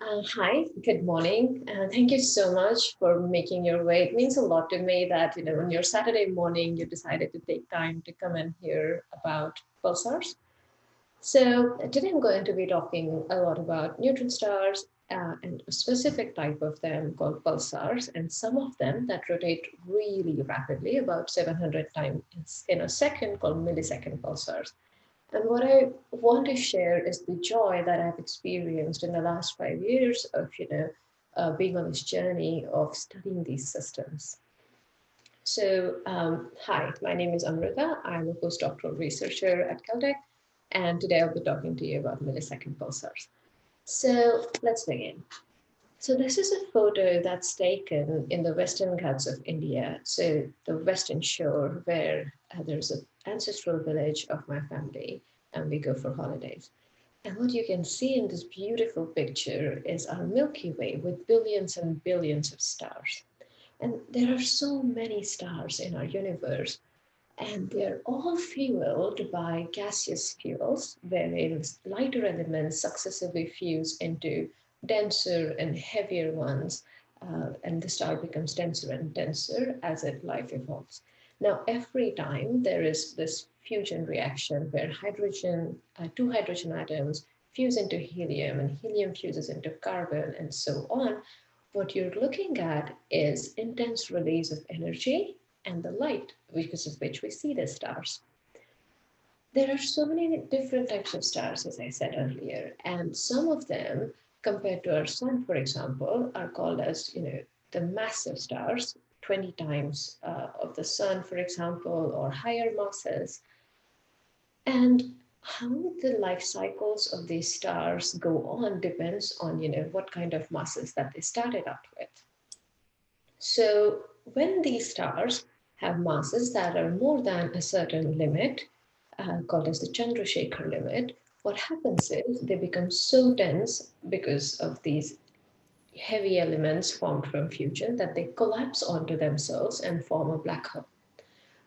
Hi, good morning. Thank you so much for making your way. It means a lot to me that, on your Saturday morning, you decided to take time to come and hear about pulsars. So today I'm going to be talking a lot about neutron stars and a specific type of them called pulsars, and some of them that rotate really rapidly, about 700 times in a second, called millisecond pulsars. And what I want to share is the joy that I've experienced in the last 5 years of, being on this journey of studying these systems. So, hi, my name is Amruta. I'm a postdoctoral researcher at Caltech, and today I'll be talking to you about millisecond pulsars. So, let's begin. So this is a photo that's taken in the Western Ghats of India, so the Western Shore, where there's an ancestral village of my family, and we go for holidays. And what you can see in this beautiful picture is our Milky Way with billions and billions of stars. And there are so many stars in our universe, and they're all fueled by gaseous fuels, wherein lighter elements successively fuse into denser and heavier ones, and the star becomes denser and denser as life evolves. Now, every time there is this fusion reaction where two hydrogen atoms fuse into helium, and helium fuses into carbon, and so on, what you're looking at is intense release of energy and the light, because of which we see the stars. There are so many different types of stars, as I said earlier, and some of them, compared to our sun, for example, are called as, the massive stars, 20 times of the sun, for example, or higher masses. And how the life cycles of these stars go on depends on, what kind of masses that they started out with. So when these stars have masses that are more than a certain limit, called as the Chandrasekhar limit, what happens is they become so dense because of these heavy elements formed from fusion that they collapse onto themselves and form a black hole.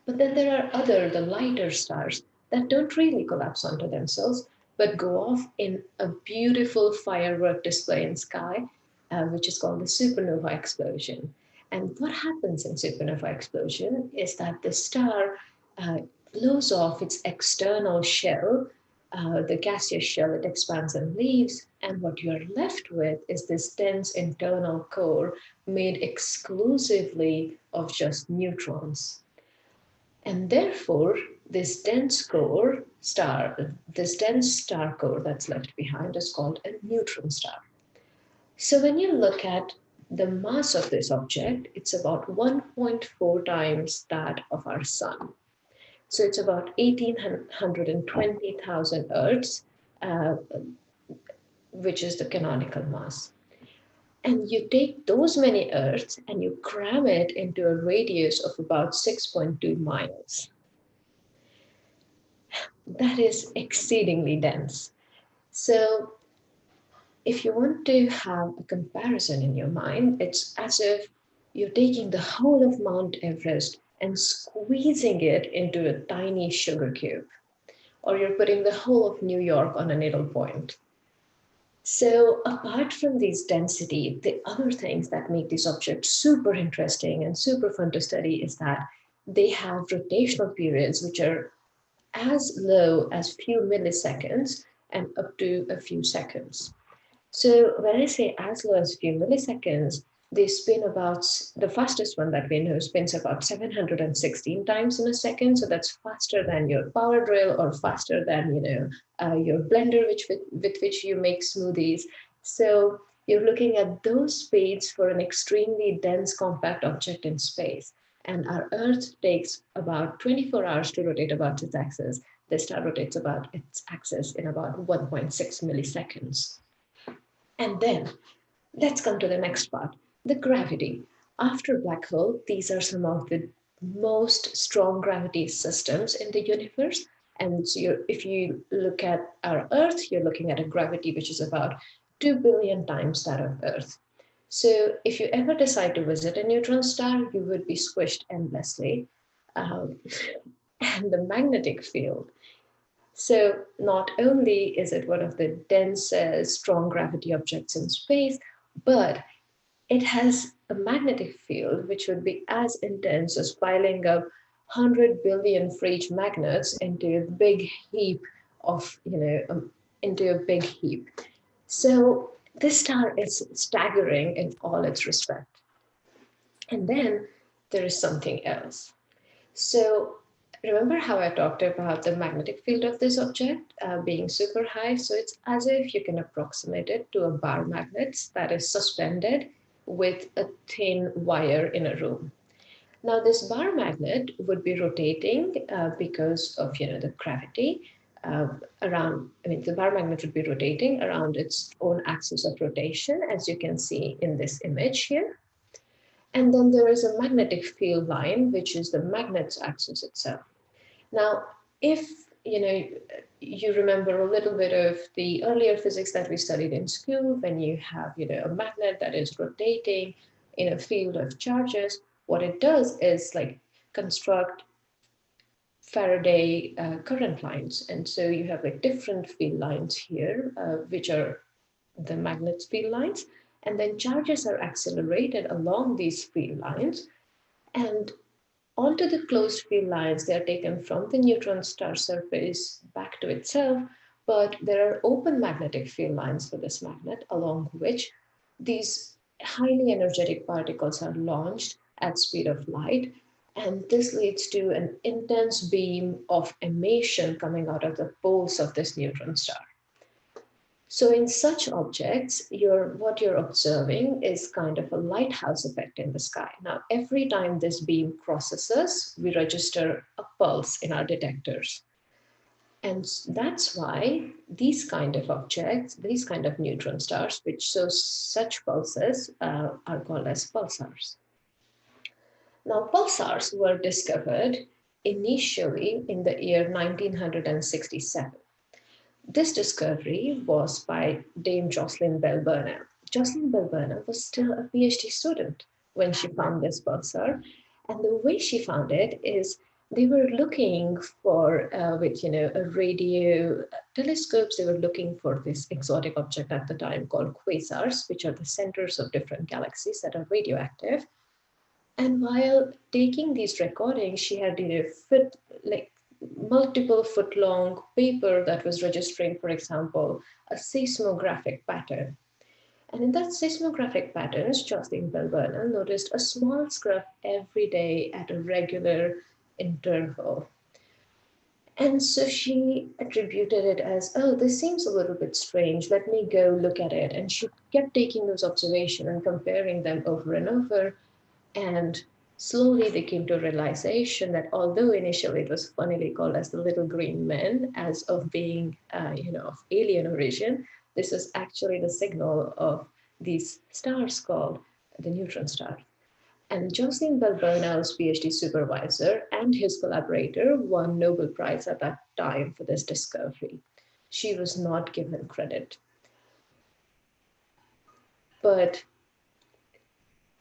But then there are the lighter stars that don't really collapse onto themselves, but go off in a beautiful firework display in sky, which is called the supernova explosion. And what happens in supernova explosion is that the star uh, blows off its external shell, the gaseous shell, it expands and leaves, and what you're left with is this dense internal core made exclusively of just neutrons. And therefore, this dense star core that's left behind is called a neutron star. So when you look at the mass of this object, it's about 1.4 times that of our sun. So it's about 1820,000 Earths, uh, which is the canonical mass. And you take those many Earths and you cram it into a radius of about 6.2 miles. That is exceedingly dense. So if you want to have a comparison in your mind, it's as if you're taking the whole of Mount Everest and squeezing it into a tiny sugar cube, or you're putting the whole of New York on a needlepoint. So apart from these density, the other things that make these objects super interesting and super fun to study is that they have rotational periods which are as low as few milliseconds and up to a few seconds. So when I say as low as few milliseconds, they spin about, the fastest one that we know spins about 716 times in a second. So that's faster than your power drill or faster than, your blender with which you make smoothies. So you're looking at those speeds for an extremely dense compact object in space. And our Earth takes about 24 hours to rotate about its axis. The star rotates about its axis in about 1.6 milliseconds. And then let's come to the next part, the gravity. After black hole, these are some of the most strong gravity systems in the universe. And so if you look at our Earth, you're looking at a gravity which is about 2 billion times that of Earth. So if you ever decide to visit a neutron star, you would be squished endlessly. Um, and the magnetic field. So not only is it one of the densest strong gravity objects in space, but it has a magnetic field which would be as intense as piling up 100 billion fridge magnets into a big heap of, into a big heap. So this star is staggering in all its respect. And then there is something else. So remember how I talked about the magnetic field of this object being super high? So it's as if you can approximate it to a bar magnet that is suspended with a thin wire in a room. Now this bar magnet would be rotating because of the gravity around. I mean, the bar magnet would be rotating around its own axis of rotation, as you can see in this image here. And then there is a magnetic field line, which is the magnet's axis itself. Now, if you remember a little bit of the earlier physics that we studied in school, when you have a magnet that is rotating in a field of charges, what it does is like construct Faraday current lines. And so you have like different field lines here, which are the magnet's field lines. And then charges are accelerated along these field lines. And onto the closed field lines, they are taken from the neutron star surface back to itself. But there are open magnetic field lines for this magnet, along which these highly energetic particles are launched at speed of light. And this leads to an intense beam of emission coming out of the poles of this neutron star. So in such objects, what you're observing is kind of a lighthouse effect in the sky. Now, every time this beam crosses us, we register a pulse in our detectors. And that's why these kind of objects, these kind of neutron stars, which show such pulses, are called as pulsars. Now, pulsars were discovered initially in the year 1967. This discovery was by Dame Jocelyn Bell Burnell. Jocelyn Bell Burnell was still a PhD student when she found this pulsar. And the way she found it is they were looking for, with a radio telescopes, they were looking for this exotic object at the time called quasars, which are the centers of different galaxies that are radioactive. And while taking these recordings, she had multiple foot long paper that was registering, for example, a seismographic pattern. And in that seismographic patterns, Jocelyn Bell Burnell noticed a small scruff every day at a regular interval. And so she attributed it as, oh, this seems a little bit strange. Let me go look at it. And she kept taking those observations and comparing them over and over. And slowly they came to a realization that although initially it was funnily called as the little green men, as of being, of alien origin, this is actually the signal of these stars called the neutron stars. And Jocelyn Bell Burnell's PhD supervisor and his collaborator won Nobel Prize at that time for this discovery. She was not given credit. But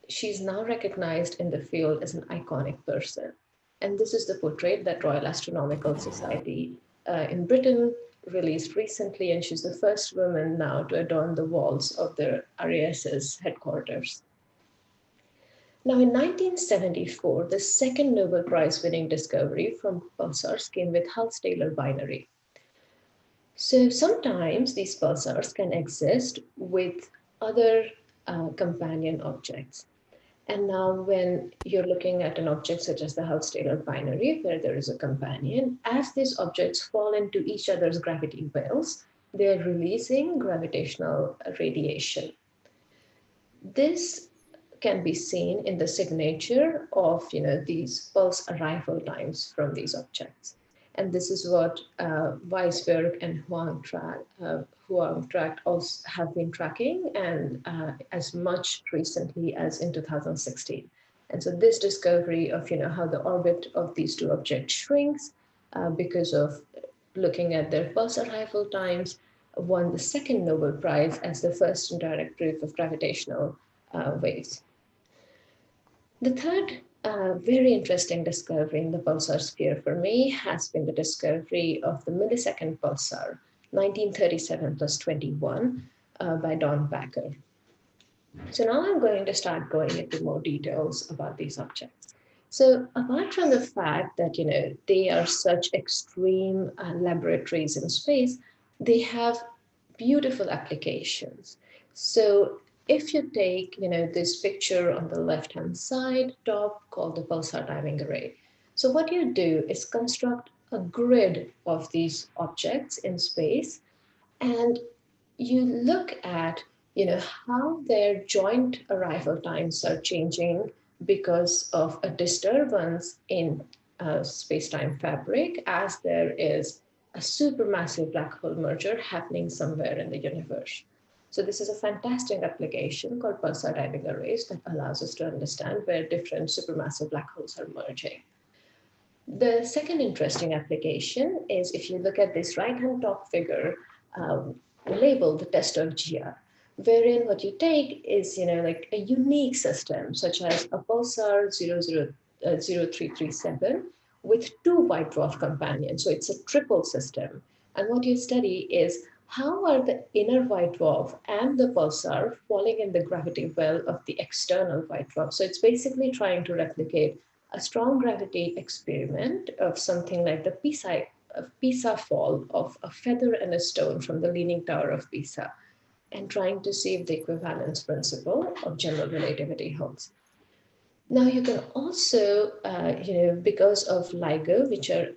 she's now recognized in the field as an iconic person. And this is the portrait that Royal Astronomical Society in Britain released recently, and she's the first woman now to adorn the walls of the RAS's headquarters. Now in 1974, the second Nobel Prize winning discovery from pulsars came with Hulse-Taylor binary. So sometimes these pulsars can exist with other companion objects. And now when you're looking at an object such as the Hulse-Taylor binary, where there is a companion, as these objects fall into each other's gravity wells, they're releasing gravitational radiation. This can be seen in the signature of these pulse arrival times from these objects. And this is what Weisberg and Huang tracked also have been tracking, and as much recently as in 2016. And so this discovery of how the orbit of these two objects shrinks because of looking at their pulse arrival times won the second Nobel Prize as the first indirect proof of gravitational waves. The third A very interesting discovery in the pulsar sphere for me has been the discovery of the millisecond pulsar, 1937 plus 21, by Don Backer. So now I'm going to start going into more details about these objects. So apart from the fact that, they are such extreme laboratories in space, they have beautiful applications. So if you take, this picture on the left-hand side top called the Pulsar Timing Array. So what you do is construct a grid of these objects in space, and you look at how their joint arrival times are changing because of a disturbance in space-time fabric, as there is a supermassive black hole merger happening somewhere in the universe. So this is a fantastic application called pulsar timing arrays that allows us to understand where different supermassive black holes are merging. The second interesting application is if you look at this right-hand top figure, labeled the test of GR, wherein what you take is, like a unique system, such as a pulsar 0337 with two white dwarf companions. So it's a triple system. And what you study is how are the inner white dwarf and the pulsar falling in the gravity well of the external white dwarf. So it's basically trying to replicate a strong gravity experiment of something like the Pisa fall of a feather and a stone from the Leaning Tower of Pisa, and trying to see if the equivalence principle of general relativity holds. Now you can also, because of LIGO, which are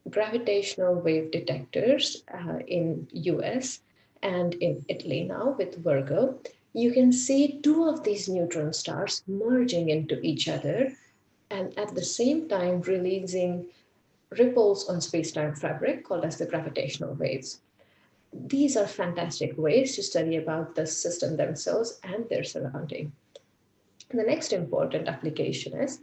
gravitational wave detectors in US and in Italy now with Virgo, you can see two of these neutron stars merging into each other and at the same time releasing ripples on space-time fabric called as the gravitational waves. These are fantastic ways to study about the system themselves and their surrounding. The next important application is,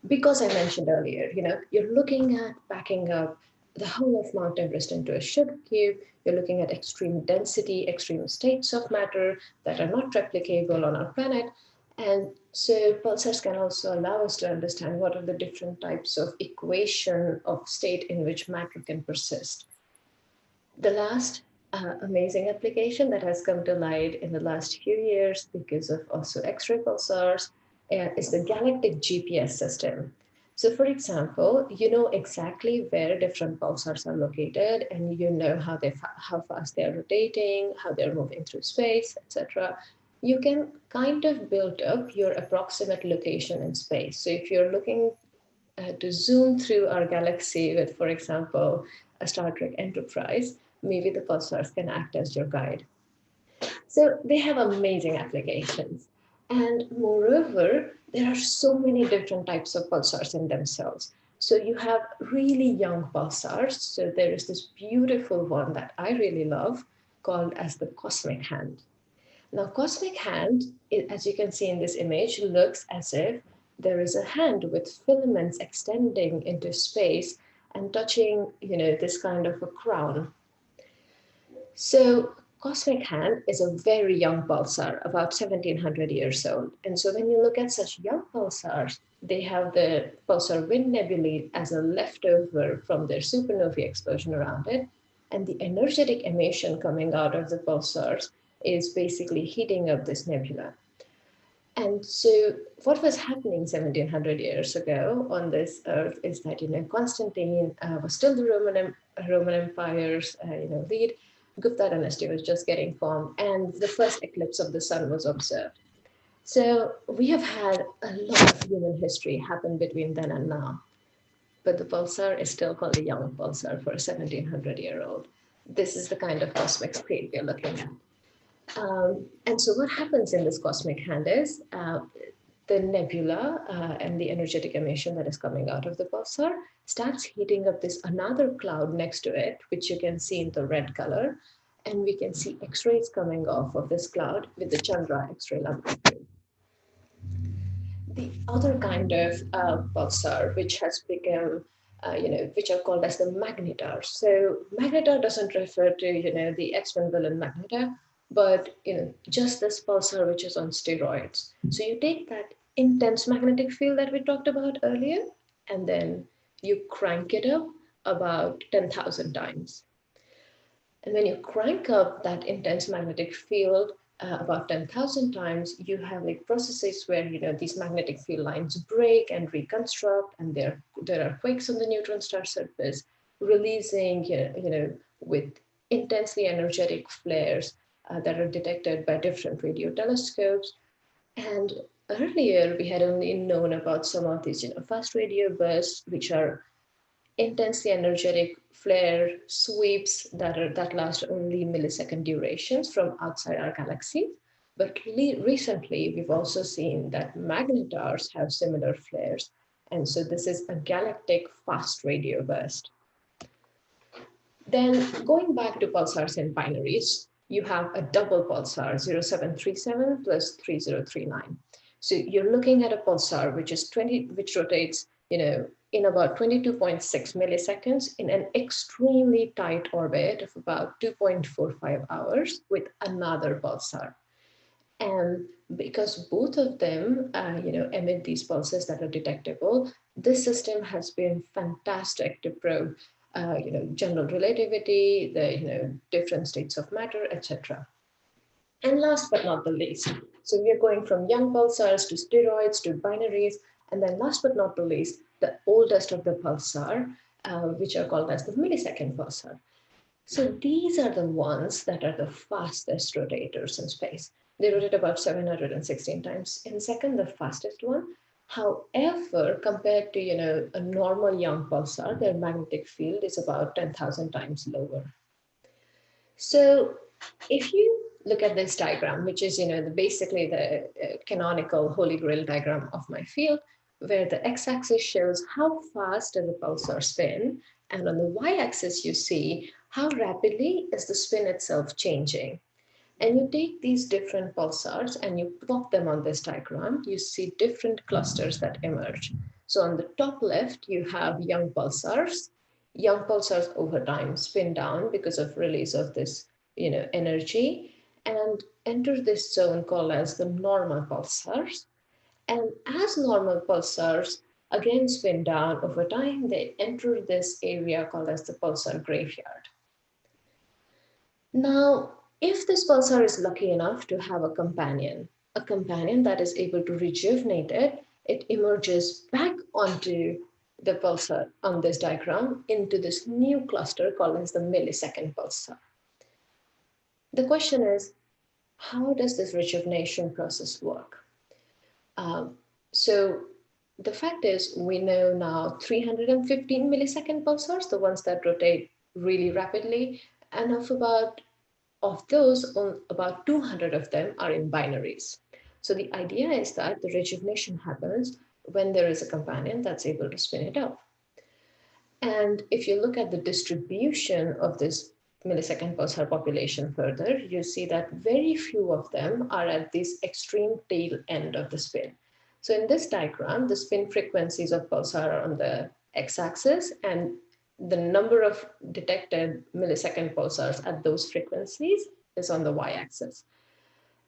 because I mentioned earlier, you're looking at backing up the whole of Mount Everest into a sugar cube. You're looking at extreme density, extreme states of matter that are not replicable on our planet. And so pulsars can also allow us to understand what are the different types of equation of state in which matter can persist. The last amazing application that has come to light in the last few years because of also X-ray pulsars is the galactic GPS system. So for example, you know exactly where different pulsars are located, and you know how fast they're rotating, how they're moving through space, etc. You can kind of build up your approximate location in space. So if you're looking to zoom through our galaxy with, for example, a Star Trek Enterprise, maybe the pulsars can act as your guide. So they have amazing applications. And moreover, there are so many different types of pulsars in themselves. So you have really young pulsars. So there is this beautiful one that I really love called as the cosmic hand. Now, cosmic hand, as you can see in this image, looks as if there is a hand with filaments extending into space and touching, this kind of a crown. So cosmic hand is a very young pulsar, about 1700 years old. And so when you look at such young pulsars, they have the pulsar wind nebulae as a leftover from their supernovae explosion around it. And the energetic emission coming out of the pulsars is basically heating up this nebula. And so what was happening 1700 years ago on this earth is that, Constantine was still the Roman Empire's, lead. Gupta dynasty was just getting formed, and the first eclipse of the sun was observed. So we have had a lot of human history happen between then and now. But the pulsar is still called a young pulsar for a 1700-year-old. This is the kind of cosmic scale we're looking at. And so what happens in this cosmic hand is the nebula and the energetic emission that is coming out of the pulsar starts heating up this another cloud next to it, which you can see in the red color. And we can see X-rays coming off of this cloud with the Chandra X-ray laboratory. The other kind of pulsar, which has become, which are called as the magnetar. So magnetar doesn't refer to, the X-Men villain Magnetar, but, just this pulsar, which is on steroids. So you take that intense magnetic field that we talked about earlier, and then you crank it up about 10,000 times. And when you crank up that intense magnetic field about 10,000 times, you have like processes where these magnetic field lines break and reconstruct, and there are quakes on the neutron star surface, releasing with intensely energetic flares that are detected by different radio telescopes. And earlier, we had only known about some of these, fast radio bursts, which are intensely energetic flare sweeps that last only millisecond durations from outside our galaxy. But recently, we've also seen that magnetars have similar flares. And so this is a galactic fast radio burst. Then going back to pulsars in binaries, you have a double pulsar, 0737 plus 3039. So you're looking at a pulsar which rotates, in about 22.6 milliseconds in an extremely tight orbit of about 2.45 hours with another pulsar. And because both of them, emit these pulses that are detectable, this system has been fantastic to probe, general relativity, the different states of matter, etc. And last but not the least, so we are going from young pulsars to spheroids to binaries, and then last but not the least, the oldest of the pulsar, which are called as the millisecond pulsar. So these are the ones that are the fastest rotators in space. They rotate about 716 times in a second, the fastest one. However, compared to a normal young pulsar, their magnetic field is about 10,000 times lower. So if you look at this diagram, which is basically the canonical holy grail diagram of my field, where the x-axis shows how fast does the pulsar spin, and on the y-axis you see how rapidly is the spin itself changing. And you take these different pulsars and you plot them on this diagram, you see different clusters that emerge. So on the top left, you have young pulsars. Young pulsars over time spin down because of release of this energy and enter this zone called as the normal pulsars. And as normal pulsars again spin down over time, they enter this area called as the pulsar graveyard. Now, if this pulsar is lucky enough to have a companion that is able to rejuvenate it, it emerges back onto the pulsar on this diagram into this new cluster called as the millisecond pulsar. The question is, how does this rejuvenation process work? So the fact is, we know now 315 millisecond pulsars, the ones that rotate really rapidly, and of those, about 200 of them are in binaries. So the idea is that the rejuvenation happens when there is a companion that's able to spin it up. And if you look at the distribution of this millisecond pulsar population further, you see that very few of them are at this extreme tail end of the spin. So in this diagram, the spin frequencies of pulsar are on the x-axis, and the number of detected millisecond pulsars at those frequencies is on the y-axis.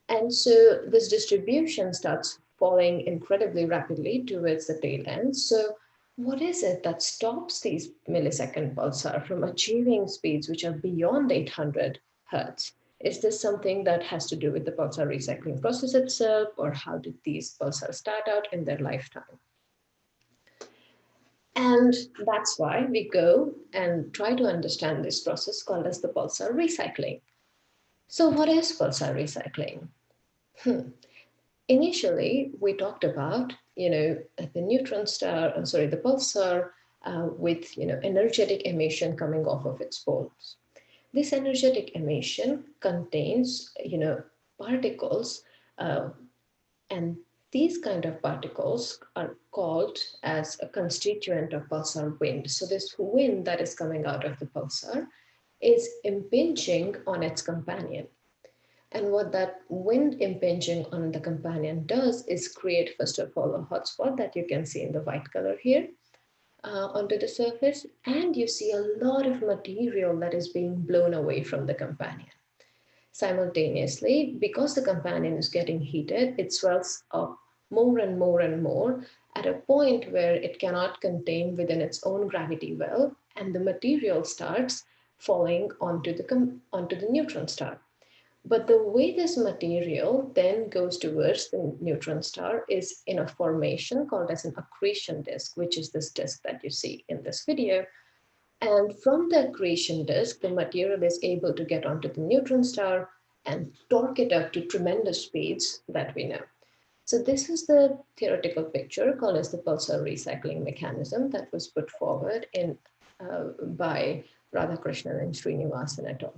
And so this distribution starts falling incredibly rapidly towards the tail end. So what is it that stops these millisecond pulsar from achieving speeds which are beyond 800 hertz? Is this something that has to do with the pulsar recycling process itself, or how did these pulsars start out in their lifetime? And that's why we go and try to understand this process called as the pulsar recycling. So what is pulsar recycling? Initially, we talked about, the neutron star, the pulsar with, energetic emission coming off of its poles. This energetic emission contains, particles, and these kind of particles are called as a constituent of pulsar wind. So this wind that is coming out of the pulsar is impinging on its companion. And what that wind impinging on the companion does is create, first of all, a hotspot that you can see in the white color here onto the surface. And you see a lot of material that is being blown away from the companion. Simultaneously, because the companion is getting heated, it swells up more and more and more at a point where it cannot contain within its own gravity well, and the material starts falling onto the neutron star. But the way this material then goes towards the neutron star is in a formation called as an accretion disk, which is this disk that you see in this video. And from the accretion disk, the material is able to get onto the neutron star and torque it up to tremendous speeds that we know. So this is the theoretical picture called as the pulsar recycling mechanism that was put forward by Radhakrishnan and Srinivasan et al.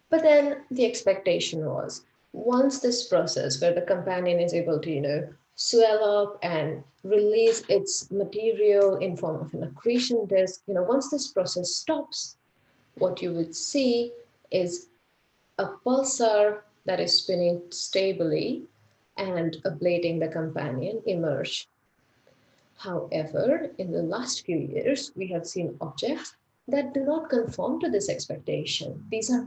But then the expectation was, once this process where the companion is able to, swell up and release its material in form of an accretion disk, once this process stops, what you would see is a pulsar that is spinning stably and ablating the companion emerge. However, in the last few years, we have seen objects that do not conform to this expectation. These are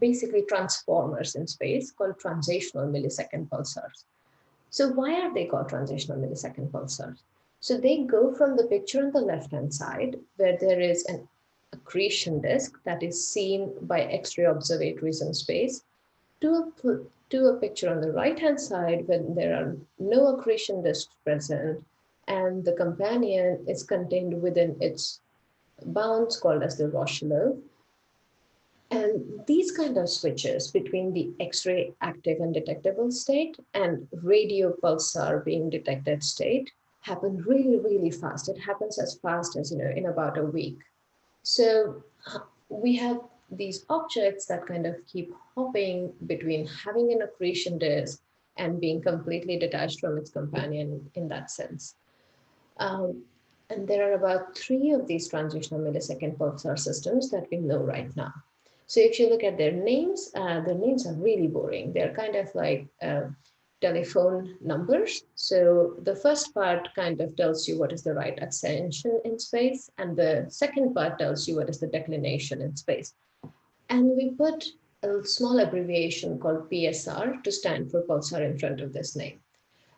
basically transformers in space called transitional millisecond pulsars. So why are they called transitional millisecond pulsars? So they go from the picture on the left-hand side, where there is an accretion disk that is seen by X-ray observatories in space, to a picture on the right-hand side when there are no accretion disks present and the companion is contained within its bounds called as the Roche-Low. And these kind of switches between the X-ray active and detectable state and radio pulsar being detected state happen really, really fast. It happens as fast as, in about a week. So we have these objects that kind of keep hopping between having an accretion disk and being completely detached from its companion in that sense. And there are about 3 of these transitional millisecond pulsar systems that we know right now. So if you look at their names are really boring. They're kind of like telephone numbers. So the first part kind of tells you what is the right ascension in space, and the second part tells you what is the declination in space. And we put a small abbreviation called PSR to stand for pulsar in front of this name.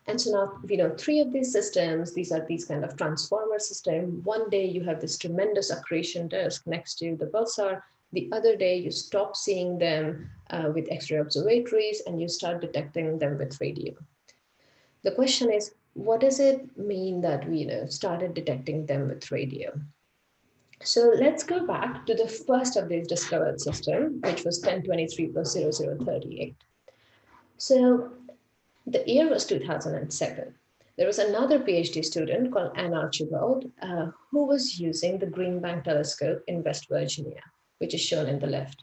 And so now, 3 of these systems, these are these kind of transformer system. One day you have this tremendous accretion disk next to the pulsar. The other day you stop seeing them with X-ray observatories and you start detecting them with radio. The question is, what does it mean that we started detecting them with radio? So let's go back to the first of these discovered system, which was 1023+0038. So the year was 2007. There was another PhD student called Anne Archibald who was using the Green Bank telescope in West Virginia, which is shown in the left.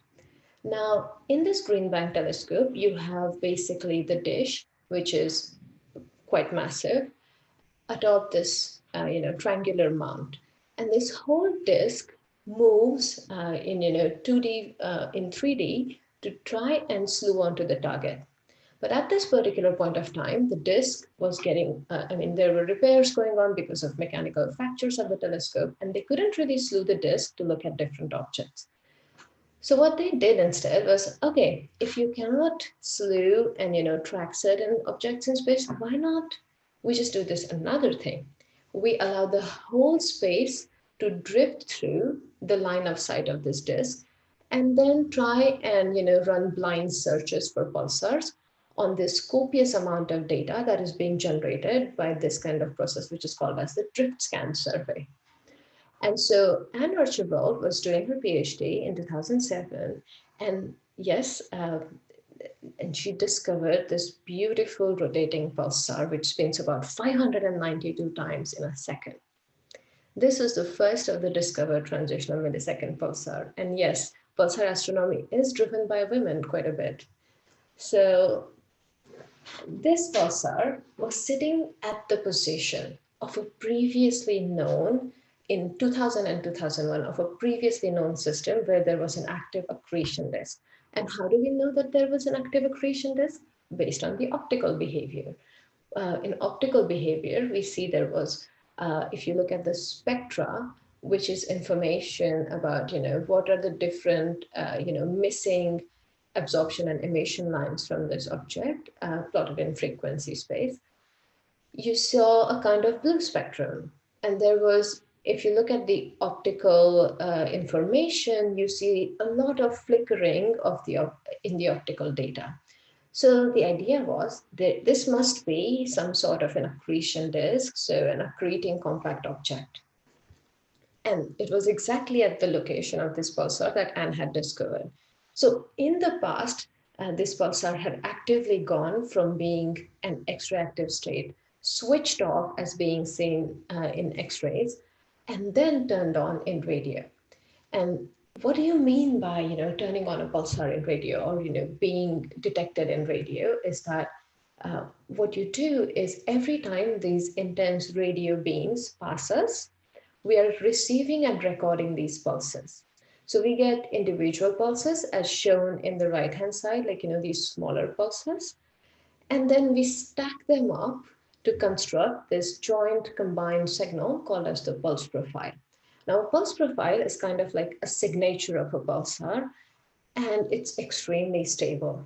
Now, in this Green Bank telescope, you have basically the dish, which is quite massive, atop this triangular mount. And this whole disk moves in 2D, in 3D to try and slew onto the target. But at this particular point of time, the disk was getting, there were repairs going on because of mechanical fractures of the telescope, and they couldn't really slew the disk to look at different objects. So what they did instead was, okay, if you cannot slew and, track certain objects in space, why not we just do this another thing? We allow the whole space to drift through the line of sight of this disk, and then try and, run blind searches for pulsars on this copious amount of data that is being generated by this kind of process, which is called as the drift scan survey. And so Anne Archibald was doing her PhD in 2007, and yes, and she discovered this beautiful rotating pulsar, which spins about 592 times in a second. This was the first of the discovered transitional millisecond pulsar. And yes, pulsar astronomy is driven by women quite a bit. So this pulsar was sitting at the position of a previously known, in 2000 and 2001, of a previously known system where there was an active accretion disk. And how do we know that there was an active accretion disk? Based on the optical behavior. In optical behavior, we see there was, if you look at the spectra, which is information about, what are the different, missing absorption and emission lines from this object plotted in frequency space, you saw a kind of blue spectrum. And there was, if you look at the optical information, you see a lot of flickering of in the optical data. So the idea was that this must be some sort of an accretion disk, so an accreting compact object. And it was exactly at the location of this pulsar that Anne had discovered. So in the past, this pulsar had actively gone from being an X-ray active state, switched off as being seen in X-rays, and then turned on in radio. And what do you mean by, turning on a pulsar in radio, or, being detected in radio, is that what you do is every time these intense radio beams pass us, we are receiving and recording these pulses. So we get individual pulses as shown in the right-hand side, like, these smaller pulses. And then we stack them up to construct this joint combined signal called as the pulse profile. Now, a pulse profile is kind of like a signature of a pulsar, and it's extremely stable.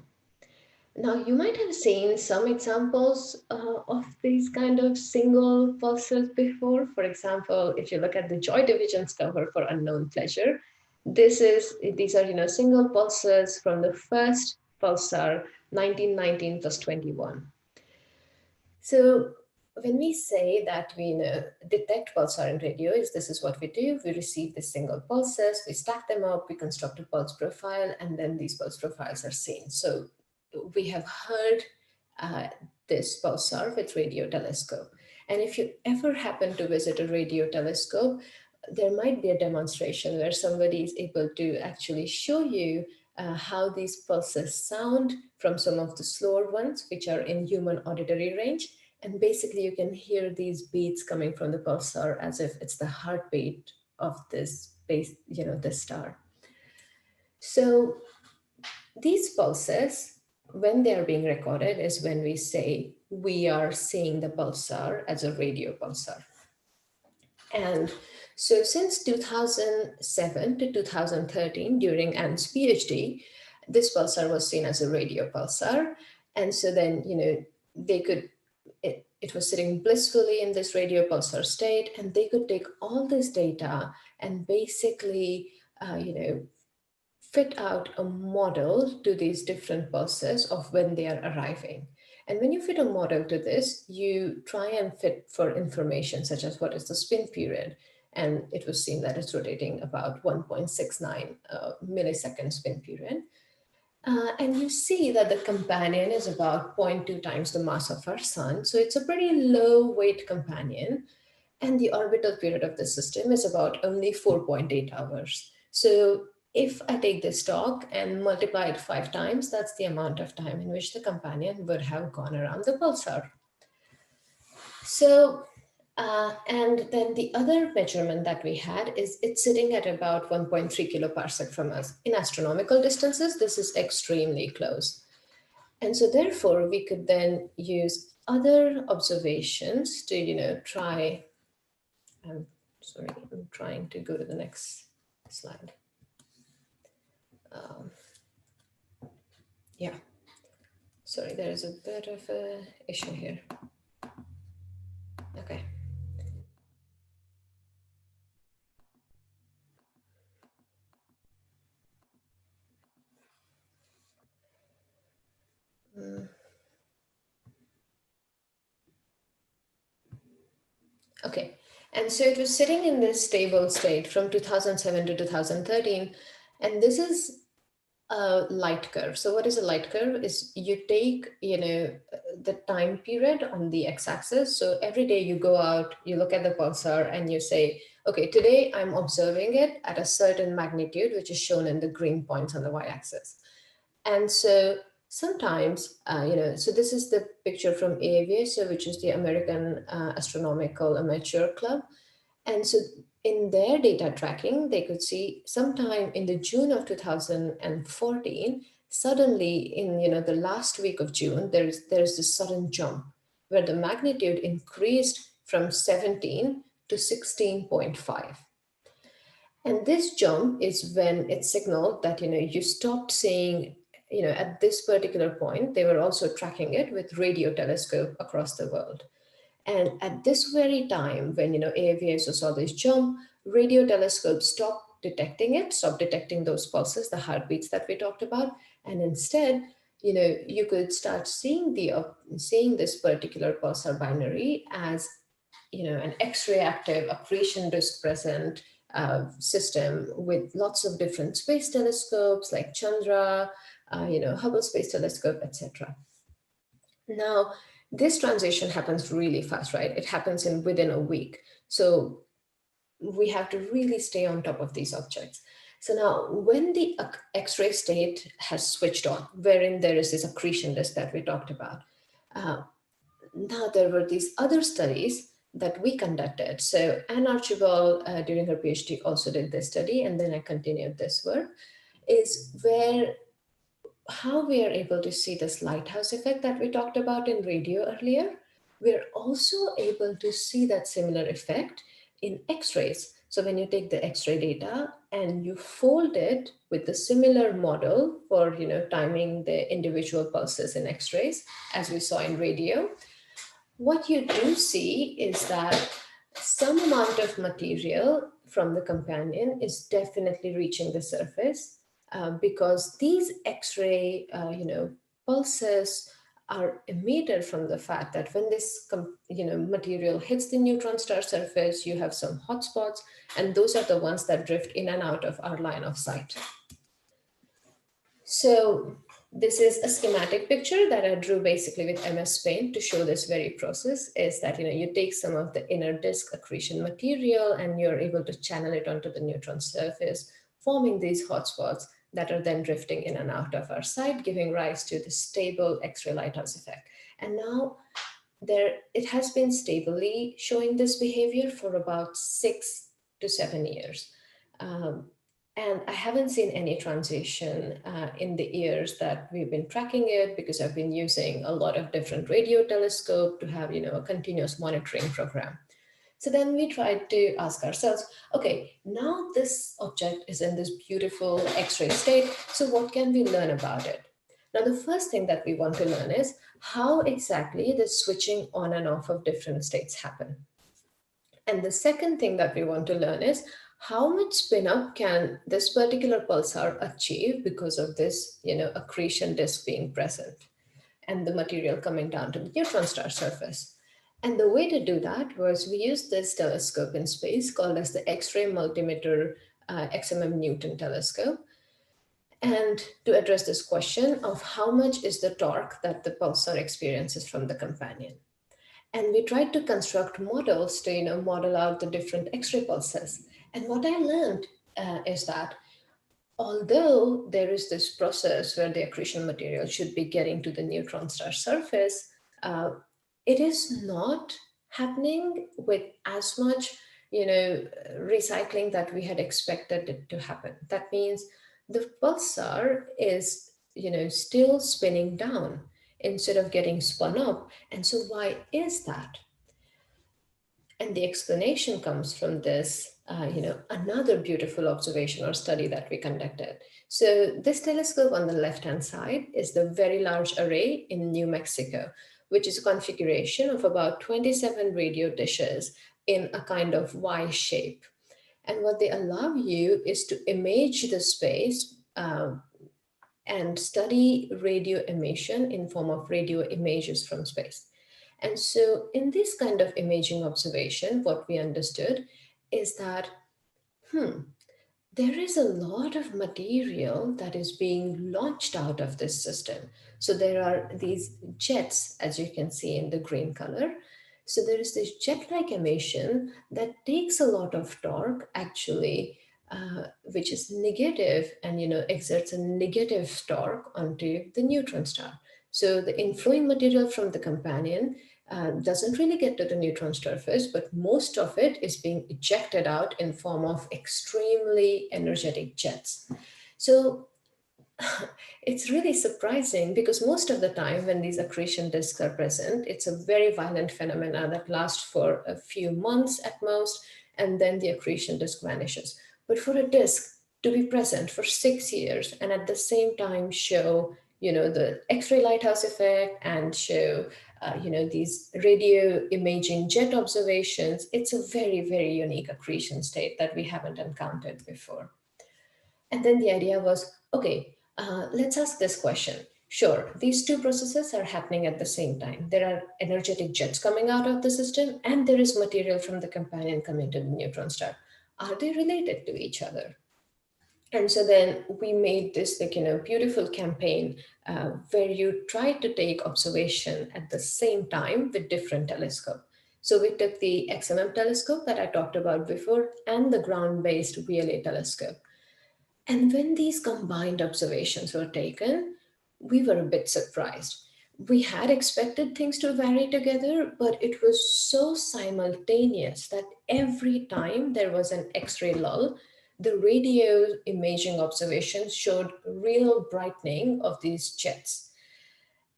Now, you might have seen some examples of these kind of single pulses before. For example, if you look at the Joy Division's cover for Unknown Pleasure, these are single pulses from the first pulsar, 1919 plus 21. So when we say that we detect pulsar in radio, this is what we do. We receive the single pulses, we stack them up, we construct a pulse profile, and then these pulse profiles are seen. So we have heard this pulsar with radio telescope. And if you ever happen to visit a radio telescope, there might be a demonstration where somebody is able to actually show you how these pulses sound from some of the slower ones, which are in human auditory range. And basically you can hear these beats coming from the pulsar as if it's the heartbeat of this this star. So these pulses, when they are being recorded, is when we say we are seeing the pulsar as a radio pulsar. And so since 2007 to 2013, during Anne's PhD, this pulsar was seen as a radio pulsar. And so then, they could, it was sitting blissfully in this radio pulsar state, and they could take all this data and basically, fit out a model to these different pulses of when they are arriving. And when you fit a model to this, you try and fit for information such as what is the spin period. And it was seen that it's rotating about 1.69 millisecond spin period. And you see that the companion is about 0.2 times the mass of our sun. So it's a pretty low weight companion. And the orbital period of the system is about only 4.8 hours. So if I take this talk and multiply it 5 times, that's the amount of time in which the companion would have gone around the pulsar. So, and then the other measurement that we had is it's sitting at about 1.3 kiloparsec from us. In astronomical distances, this is extremely close. And so therefore, we could then use other observations to, try. I'm trying to go to the next slide. Yeah, sorry, there is a bit of an issue here. Okay. Okay, and so it was sitting in this stable state from 2007 to 2013, and this is a light curve. So what is a light curve is you take, the time period on the x-axis. So every day you go out, you look at the pulsar and you say, okay, today I'm observing it at a certain magnitude, which is shown in the green points on the y-axis. And so sometimes, so this is the picture from AAVA, so which is the American Astronomical Amateur Club. And so in their data tracking, they could see sometime in the June of 2014, suddenly in the last week of June, there's this sudden jump where the magnitude increased from 17 to 16.5. And this jump is when it signaled that you stopped seeing at this particular point, they were also tracking it with radio telescope across the world. And at this very time, when AAVISO saw this jump, radio telescopes stopped detecting those pulses, the heartbeats that we talked about, and instead, you could start seeing this particular pulsar binary as an X-ray active accretion disk present system with lots of different space telescopes like Chandra, Hubble Space Telescope, etc. Now, this transition happens really fast, right? It happens within a week. So we have to really stay on top of these objects. So now when the X-ray state has switched on, wherein there is this accretion disk that we talked about, now there were these other studies that we conducted. So Anne Archibald, during her PhD, also did this study, and then I continued this work, is how we are able to see this lighthouse effect that we talked about in radio earlier. We're also able to see that similar effect in X-rays. So when you take the X-ray data and you fold it with the similar model for timing the individual pulses in X-rays, as we saw in radio, what you do see is that some amount of material from the companion is definitely reaching the surface because these X-ray, pulses are emitted from the fact that when this, material hits the neutron star surface, you have some hotspots, and those are the ones that drift in and out of our line of sight. So this is a schematic picture that I drew basically with MS Paint to show this very process, is that you take some of the inner disk accretion material and you're able to channel it onto the neutron surface, forming these hotspots that are then drifting in and out of our sight, giving rise to the stable X-ray lighthouse effect. And now it has been stably showing this behavior for about 6 to 7 years. And I haven't seen any transition in the years that we've been tracking it, because I've been using a lot of different radio telescope to have, a continuous monitoring program. So then we tried to ask ourselves, okay, now this object is in this beautiful X-ray state, so what can we learn about it? Now, the first thing that we want to learn is how exactly the switching on and off of different states happen. And the second thing that we want to learn is how much spin-up can this particular pulsar achieve because of this, accretion disk being present and the material coming down to the neutron star surface. And the way to do that was we used this telescope in space called as the X-ray multimeter XMM Newton telescope, and to address this question of how much is the torque that the pulsar experiences from the companion. And we tried to construct models to model out the different X-ray pulses. And what I learned is that although there is this process where the accretion material should be getting to the neutron star surface, it is not happening with as much recycling that we had expected it to happen. That means the pulsar is still spinning down instead of getting spun up. And so why is that? And the explanation comes from this, another beautiful observation or study that we conducted. So this telescope on the left-hand side is the Very Large Array in New Mexico, which is a configuration of about 27 radio dishes in a kind of Y shape. And what they allow you is to image the space and study radio emission in form of radio images from space. And so in this kind of imaging observation, what we understood is that, there is a lot of material that is being launched out of this system. So there are these jets, as you can see in the green color. So there is this jet-like emission that takes a lot of torque, actually, which is negative and exerts a negative torque onto the neutron star. So the inflowing material from the companion doesn't really get to the neutron surface, but most of it is being ejected out in form of extremely energetic jets. So it's really surprising because most of the time when these accretion disks are present, it's a very violent phenomena that lasts for a few months at most, and then the accretion disk vanishes. But for a disk to be present for 6 years and at the same time show, the X-ray lighthouse effect and show, these radio imaging jet observations, it's a very, very unique accretion state that we haven't encountered before. And then the idea was, okay, let's ask this question. Sure, these two processes are happening at the same time. There are energetic jets coming out of the system, and there is material from the companion coming to the neutron star. Are they related to each other? And so then we made this beautiful campaign where you try to take observation at the same time with different telescope. So we took the XMM telescope that I talked about before and the ground-based VLA telescope. And when these combined observations were taken, we were a bit surprised. We had expected things to vary together, but it was so simultaneous that every time there was an X-ray lull, the radio imaging observations showed real brightening of these jets.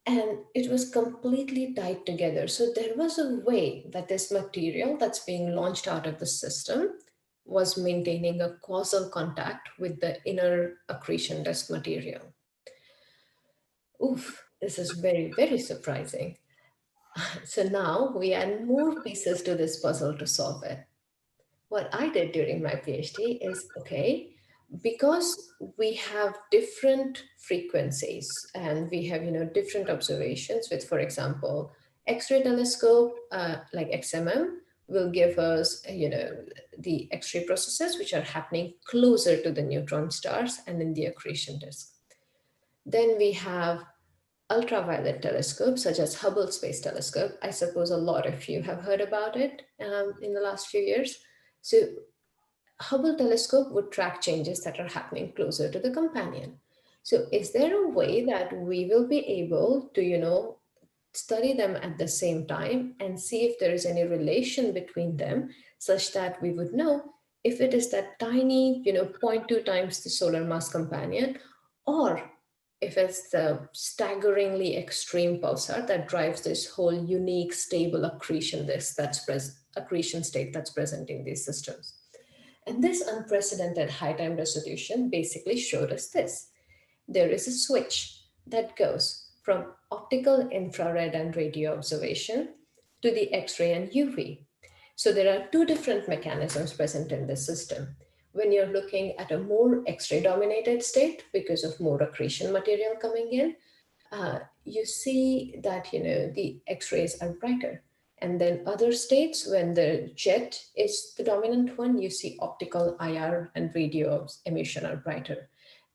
And it was completely tied together. So there was a way that this material that's being launched out of the system was maintaining a causal contact with the inner accretion disk material. Oof, this is very, very surprising. So now we add more pieces to this puzzle to solve it. What I did during my PhD is, okay, because we have different frequencies and we have, different observations with, for example, X-ray telescope, like XMM, will give us, the X-ray processes which are happening closer to the neutron stars and in the accretion disk. Then we have ultraviolet telescopes such as Hubble Space Telescope. I suppose a lot of you have heard about it in the last few years. So Hubble telescope would track changes that are happening closer to the companion. So is there a way that we will be able to, study them at the same time and see if there is any relation between them such that we would know if it is that tiny, 0.2 times the solar mass companion, or if it's the staggeringly extreme pulsar that drives this whole unique stable accretion accretion state that's present in these systems. And this unprecedented high time resolution basically showed us this. There is a switch that goes from optical, infrared, and radio observation to the X-ray and UV. So there are two different mechanisms present in this system. When you're looking at a more X-ray dominated state because of more accretion material coming in, you see that the X-rays are brighter. And then other states, when the jet is the dominant one, you see optical, IR, and radio emission are brighter.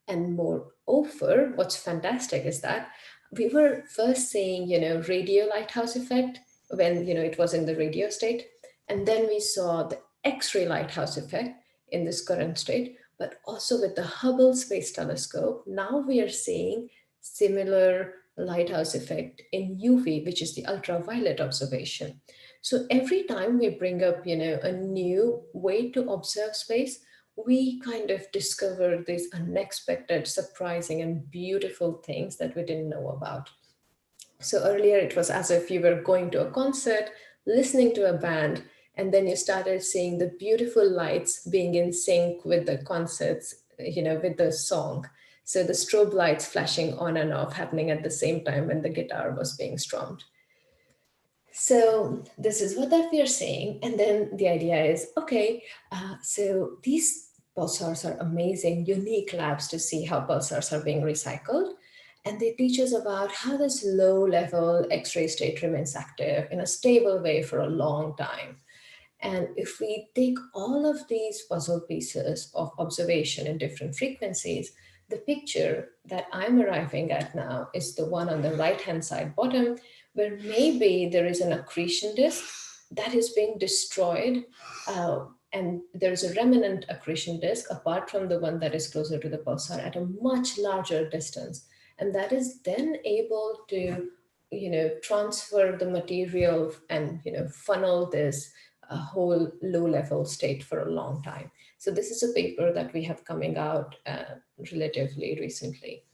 And moreover, what's fantastic is that we were first seeing, radio lighthouse effect when, it was in the radio state. And then we saw the X-ray lighthouse effect in this current state, but also with the Hubble Space Telescope, now we are seeing similar lighthouse effect in UV, which is the ultraviolet observation. So every time we bring up, a new way to observe space, we kind of discover these unexpected, surprising, and beautiful things that we didn't know about. So earlier it was as if you were going to a concert, listening to a band, and then you started seeing the beautiful lights being in sync with the concerts, with the song. So the strobe lights flashing on and off happening at the same time when the guitar was being strummed. So this is what that we are saying. And then the idea is, okay, so these pulsars are amazing, unique labs to see how pulsars are being recycled. And they teach us about how this low-level X-ray state remains active in a stable way for a long time. And if we take all of these puzzle pieces of observation in different frequencies, the picture that I'm arriving at now is the one on the right-hand side bottom, where maybe there is an accretion disk that is being destroyed, and there's a remnant accretion disk apart from the one that is closer to the pulsar at a much larger distance. And that is then able to, transfer the material and, funnel this whole low-level state for a long time. So this is a paper that we have coming out relatively recently.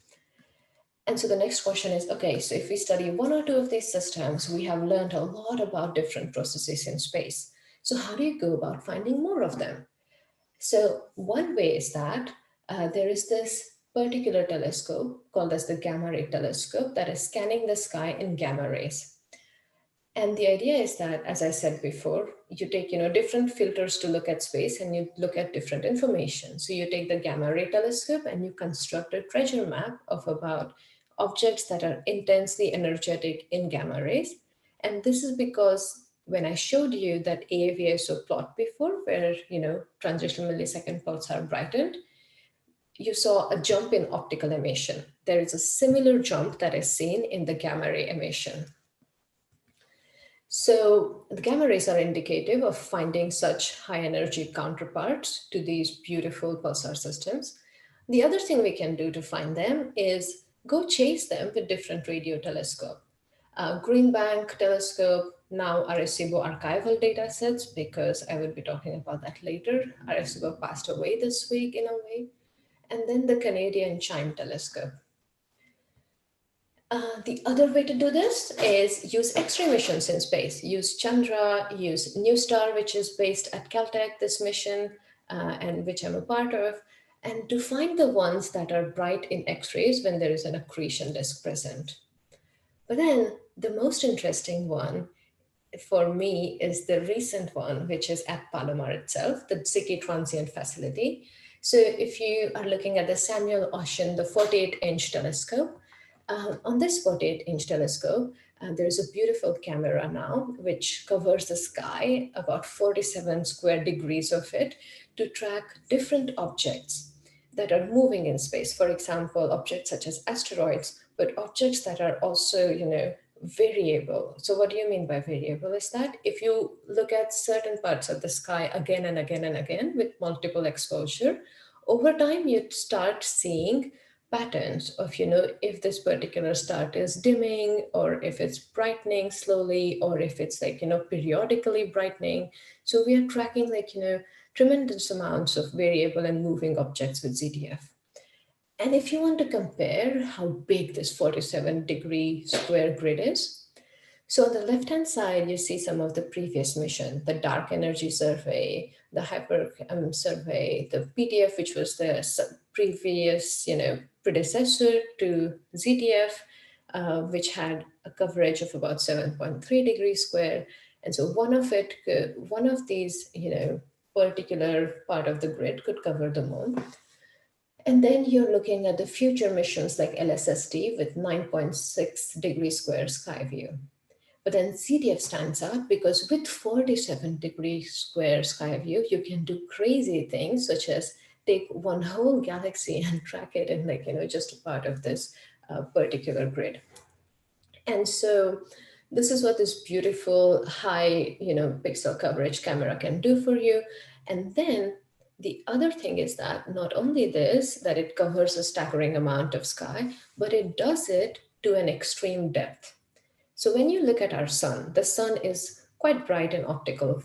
And so the next question is, okay, so if we study one or two of these systems, we have learned a lot about different processes in space. So how do you go about finding more of them? So one way is that there is this particular telescope called as the gamma ray telescope that is scanning the sky in gamma rays. And the idea is that, as I said before, you take different filters to look at space and you look at different information. So you take the gamma ray telescope and you construct a treasure map of about objects that are intensely energetic in gamma rays. And this is because when I showed you that AAVISO plot before, where transitional millisecond pulsar brightened, you saw a jump in optical emission. There is a similar jump that is seen in the gamma ray emission. So the gamma rays are indicative of finding such high energy counterparts to these beautiful pulsar systems. The other thing we can do to find them is go chase them with different radio telescope. Green Bank telescope, now Arecibo archival data sets, because I will be talking about that later. Arecibo passed away this week in a way. And then the Canadian Chime telescope. The other way to do this is use X-ray missions in space. Use Chandra, use NewStar, which is based at Caltech, this mission, and which I'm a part of, and to find the ones that are bright in X-rays when there is an accretion disk present. But then the most interesting one for me is the recent one, which is at Palomar itself, the Zwicky Transient facility. So if you are looking at the Samuel Ocean, the 48-inch telescope, on this 48-inch telescope, there's a beautiful camera now, which covers the sky, about 47 square degrees of it, to track different objects that are moving in space. For example, objects such as asteroids, but objects that are also, variable. So what do you mean by variable is that if you look at certain parts of the sky again and again and again with multiple exposure, over time you start seeing patterns of, if this particular star is dimming, or if it's brightening slowly, or if it's like, periodically brightening. So we are tracking like, tremendous amounts of variable and moving objects with ZTF. And if you want to compare how big this 47-degree square grid is, so on the left-hand side, you see some of the previous mission, the dark energy survey, the hyper survey, the PTF, which was the previous, predecessor to ZTF, which had a coverage of about 7.3 degrees square. And so one of these, particular part of the grid could cover the moon. And then you're looking at the future missions like LSST with 9.6 degrees square sky view. But then ZTF stands out because with 47 degrees square sky view, you can do crazy things such as take one whole galaxy and track it in just a part of this particular grid. And so this is what this beautiful high, pixel coverage camera can do for you. And then the other thing is that not only this, that it covers a staggering amount of sky, but it does it to an extreme depth. So when you look at our sun, the sun is quite bright in optical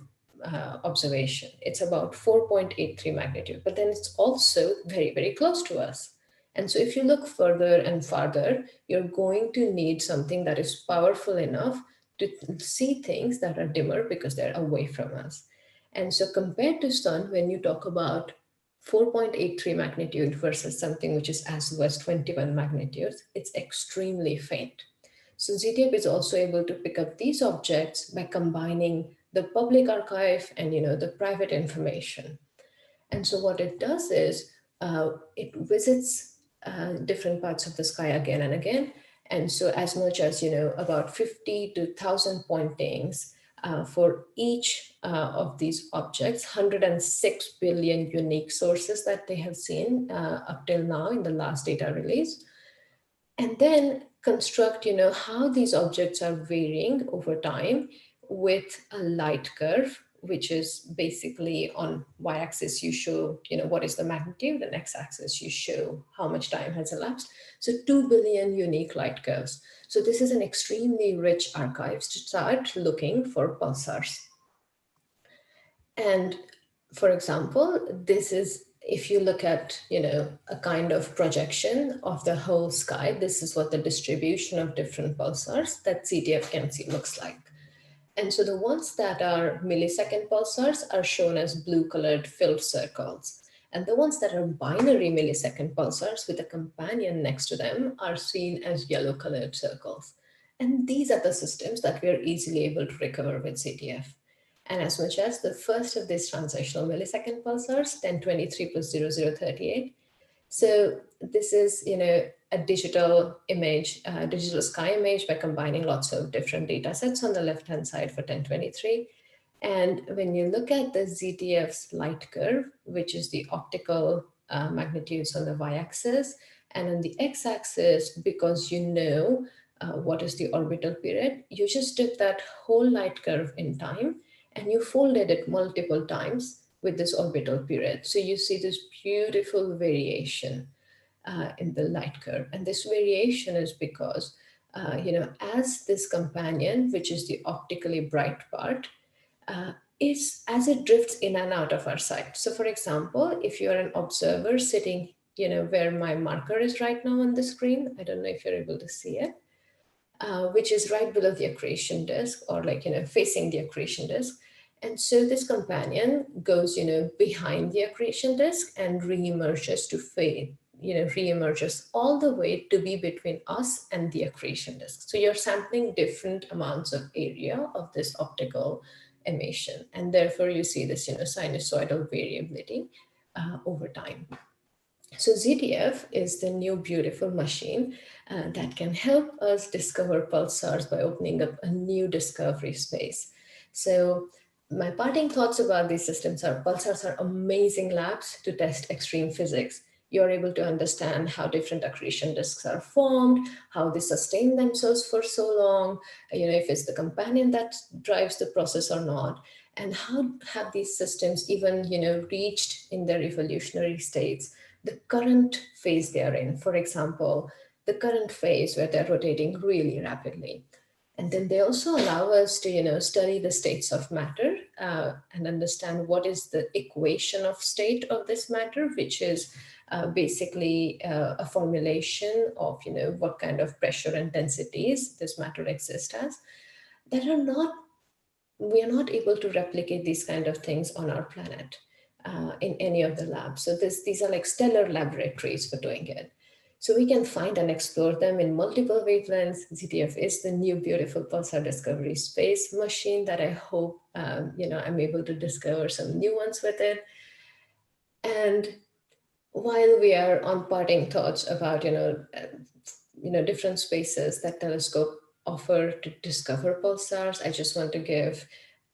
observation. It's about 4.83 magnitude, but then it's also very, very close to us. And so if you look further and farther, you're going to need something that is powerful enough to see things that are dimmer because they're away from us. And so compared to sun, when you talk about 4.83 magnitude versus something which is as low as 21 magnitudes, it's extremely faint. So ZTF is also able to pick up these objects by combining the public archive and the private information. And so what it does is it visits different parts of the sky again and again. And so as much as about 50 to 1,000 pointings for each of these objects, 106 billion unique sources that they have seen up till now in the last data release. And then construct, how these objects are varying over time with a light curve, which is basically on y-axis you show, what is the magnitude, and x-axis you show how much time has elapsed. So 2 billion unique light curves. So this is an extremely rich archive to start looking for pulsars. And for example, this is, if you look at, a kind of projection of the whole sky, this is what the distribution of different pulsars that ZTF can see looks like. And so the ones that are millisecond pulsars are shown as blue colored filled circles. And the ones that are binary millisecond pulsars with a companion next to them are seen as yellow colored circles. And these are the systems that we are easily able to recover with ZTF. And as much as the first of these transitional millisecond pulsars, 1023+0038. So this is, a digital image, digital sky image by combining lots of different data sets on the left-hand side for 1023. And when you look at the ZTF's light curve, which is the optical magnitudes on the y-axis, and on the x-axis, because what is the orbital period, you just took that whole light curve in time and you folded it multiple times with this orbital period. So you see this beautiful variation in the light curve. And this variation is because, as this companion, which is the optically bright part, is as it drifts in and out of our sight. So for example, if you're an observer sitting, where my marker is right now on the screen, I don't know if you're able to see it, which is right below the accretion disk, or facing the accretion disk. And so this companion goes, behind the accretion disk and reemerges to fade, reemerges all the way to be between us and the accretion disk. So you're sampling different amounts of area of this optical emission. And therefore you see this, sinusoidal variability over time. So ZTF is the new beautiful machine that can help us discover pulsars by opening up a new discovery space. So my parting thoughts about these systems are pulsars are amazing labs to test extreme physics. You're able to understand how different accretion disks are formed, how they sustain themselves for so long, if it's the companion that drives the process or not, and how have these systems even, reached in their evolutionary states the current phase they are in. For example, the current phase where they're rotating really rapidly. And then they also allow us to, study the states of matter and understand what is the equation of state of this matter, which is basically a formulation of, what kind of pressure and densities this matter exists as. That are not, we are not able to replicate these kind of things on our planet in any of the labs. So these are like stellar laboratories for doing it. So we can find and explore them in multiple wavelengths. ZTF is the new beautiful pulsar discovery space machine that I hope, I'm able to discover some new ones with it. And while we are on parting thoughts about, different spaces that telescope offer to discover pulsars, I just want to give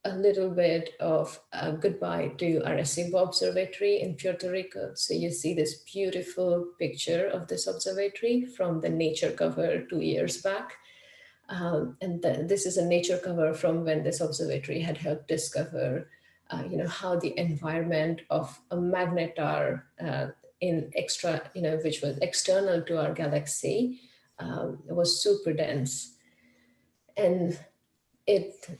a little bit of a goodbye to Arecibo Observatory in Puerto Rico. So you see this beautiful picture of this observatory from the nature cover 2 years back. This is a nature cover from when this observatory had helped discover, how the environment of a magnetar which was external to our galaxy, was super dense. And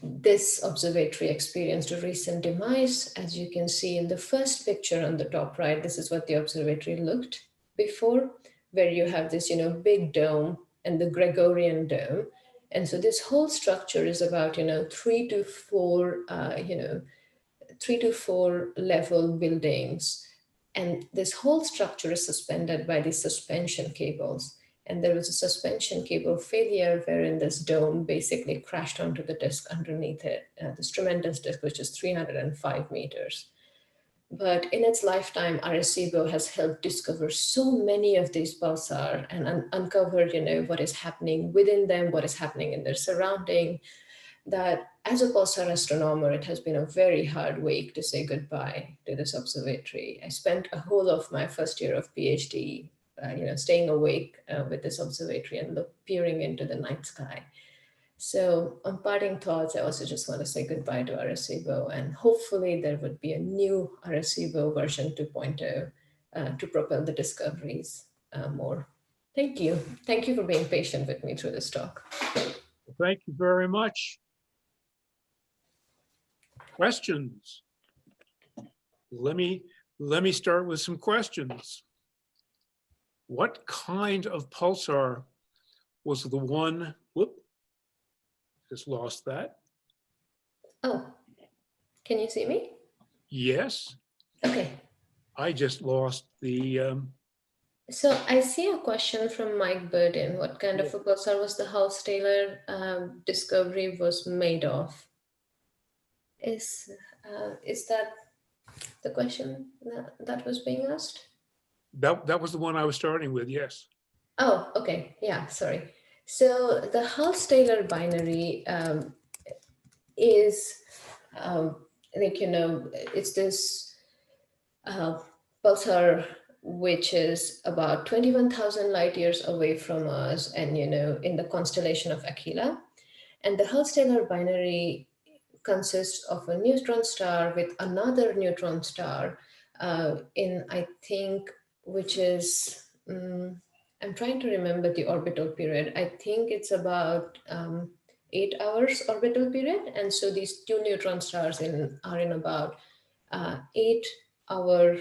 this observatory experienced a recent demise. As you can see in the first picture on the top right, this is what the observatory looked before, where you have this, big dome and the Gregorian dome. And so this whole structure is about, 3 to 4 level buildings. And this whole structure is suspended by these suspension cables. And there was a suspension cable failure wherein this dome basically crashed onto the disk underneath it, this tremendous disk, which is 305 meters. But in its lifetime, Arecibo has helped discover so many of these pulsar and uncovered, what is happening within them, what is happening in their surrounding, that as a pulsar astronomer, it has been a very hard week to say goodbye to this observatory. I spent a whole of my first year of PhD staying awake with this observatory and peering into the night sky. So on parting thoughts, I also just want to say goodbye to Arecibo, and hopefully there would be a new Arecibo version 2.0 to propel the discoveries more. Thank you. Thank you for being patient with me through this talk. Thank you very much. Questions? Let me start with some questions. What kind of pulsar was the one, whoop, just lost that. Oh, can you see me? Yes. Okay. I just lost the, So I see a question from Mike Burden. What kind of a pulsar was the Hals-Taylor discovery was made of? Is that the question that was being asked? that was the one I was starting with, yes. Oh, okay. Yeah, sorry. So the Hals-Taylor binary is like, it's this pulsar which is about 21,000 light years away from us and, in the constellation of Aquila. And the Hals-Taylor binary consists of a neutron star with another neutron star I think, which is, I'm trying to remember the orbital period. I think it's about 8 hours orbital period. And so these two neutron stars are in about 8 hour